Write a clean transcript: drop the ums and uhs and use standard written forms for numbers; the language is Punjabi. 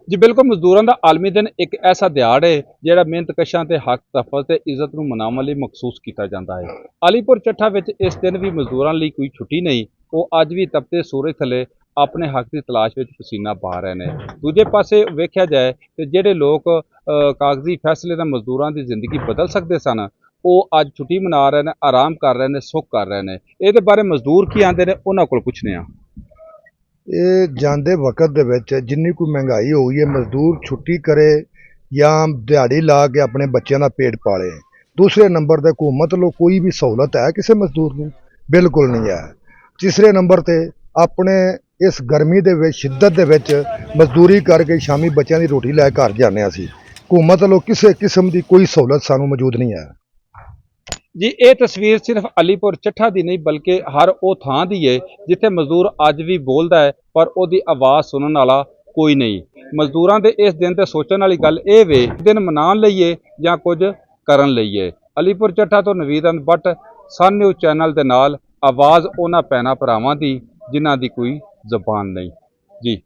ਜੀ ਬਿਲਕੁਲ, ਮਜ਼ਦੂਰਾਂ ਦਾ ਆਲਮੀ ਦਿਨ ਇੱਕ ਐਸਾ ਦਿਹਾੜ ਹੈ ਜਿਹੜਾ ਮਿਹਨਤਕਸ਼ਾਂ ਤੇ ਹੱਕ ਤਹਫ਼ੁਜ਼ ਤੇ ਇੱਜ਼ਤ ਨੂੰ ਮਨਾਉਣ ਲਈ ਮਖਸੂਸ ਕੀਤਾ ਜਾਂਦਾ ਹੈ। ਅਲੀਪੁਰ ਚੱਠਾ ਵਿੱਚ ਇਸ ਦਿਨ ਵੀ ਮਜ਼ਦੂਰਾਂ ਲਈ ਕੋਈ ਛੁੱਟੀ ਨਹੀਂ। ਉਹ ਅੱਜ ਵੀ ਤਪਤੇ ਸੂਰਜ ਥੱਲੇ ਆਪਣੇ ਹੱਕ ਦੀ ਤਲਾਸ਼ ਵਿੱਚ ਪਸੀਨਾ ਬਹਾ ਰਹੇ ਨੇ। ਦੂਜੇ ਪਾਸੇ ਵੇਖਿਆ ਜਾਏ ਤੇ ਜਿਹੜੇ ਲੋਕ ਕਾਗਜ਼ੀ ਫੈਸਲੇ ਨਾਲ ਮਜ਼ਦੂਰਾਂ ਦੀ ਜ਼ਿੰਦਗੀ ਬਦਲ ਸਕਦੇ ਸਨ, ਉਹ ਅੱਜ ਛੁੱਟੀ ਮਨਾ ਰਹੇ ਨੇ, ਆਰਾਮ ਕਰ ਰਹੇ ਨੇ, ਸੁੱਖ ਕਰ ਰਹੇ ਨੇ। ਇਹਦੇ ਬਾਰੇ ਮਜ਼ਦੂਰ ਕੀ ਆਂਦੇ ਨੇ, ਉਹਨਾਂ ਕੋਲ ਪੁੱਛਦੇ ਹਾਂ। ਇਹ ਜਾਂਦੇ ਵਕਤ ਦੇ ਵਿੱਚ ਜਿੰਨੀ ਕੋਈ ਮਹਿੰਗਾਈ ਹੋ ਗਈ ਹੈ, ਮਜ਼ਦੂਰ ਛੁੱਟੀ ਕਰੇ ਜਾਂ ਦਿਹਾੜੀ ਲਾ ਕੇ ਆਪਣੇ ਬੱਚਿਆਂ ਦਾ ਪੇਟ ਪਾਲੇ। ਦੂਸਰੇ ਨੰਬਰ ਤੇ ਹਕੂਮਤ ਵੱਲੋਂ ਕੋਈ ਵੀ ਸਹੂਲਤ ਹੈ ਕਿਸੇ ਮਜ਼ਦੂਰ ਨੂੰ? ਬਿਲਕੁਲ ਨਹੀਂ ਹੈ। ਤੀਸਰੇ ਨੰਬਰ ਤੇ ਆਪਣੇ ਇਸ ਗਰਮੀ ਦੇ ਵਿੱਚ, ਸ਼ਿੱਦਤ ਦੇ ਵਿੱਚ ਮਜ਼ਦੂਰੀ ਕਰਕੇ ਸ਼ਾਮੀ ਬੱਚਿਆਂ ਦੀ ਰੋਟੀ ਲੈ ਘਰ ਜਾਂਦੇ ਹਾਂ ਅਸੀਂ। ਹਕੂਮਤ ਵੱਲੋਂ ਕਿਸੇ ਕਿਸਮ ਦੀ ਕੋਈ ਸਹੂਲਤ ਸਾਨੂੰ ਮੌਜੂਦ ਨਹੀਂ ਹੈ। ਜੀ ਇਹ ਤਸਵੀਰ ਸਿਰਫ ਅਲੀਪੁਰ ਚੱਠਾ ਦੀ ਨਹੀਂ ਬਲਕਿ ਹਰ ਉਹ ਥਾਂ ਦੀ ਹੈ ਜਿੱਥੇ ਮਜ਼ਦੂਰ ਅੱਜ ਵੀ ਬੋਲਦਾ ਹੈ ਪਰ ਉਹਦੀ ਆਵਾਜ਼ ਸੁਣਨ ਵਾਲਾ ਕੋਈ ਨਹੀਂ। ਮਜ਼ਦੂਰਾਂ ਦੇ ਇਸ ਦਿਨ ਤੇ ਸੋਚਣ ਵਾਲੀ ਗੱਲ ਇਹ ਵੇ, ਦਿਨ ਮਨਾਉਣ ਲਈਏ ਜਾਂ ਕੁਝ ਕਰਨ ਲਈਏ। ਅਲੀਪੁਰ ਚੱਠਾ ਤੋਂ Naveed Ahmad Butt, sun news channel ਦੇ ਨਾਲ ਆਵਾਜ਼ ਉਹਨਾਂ ਭੈਣਾਂ ਭਰਾਵਾਂ ਦੀ ਜਿਨ੍ਹਾਂ ਦੀ ਕੋਈ ਜ਼ਬਾਨ ਨਹੀਂ। ਜੀ।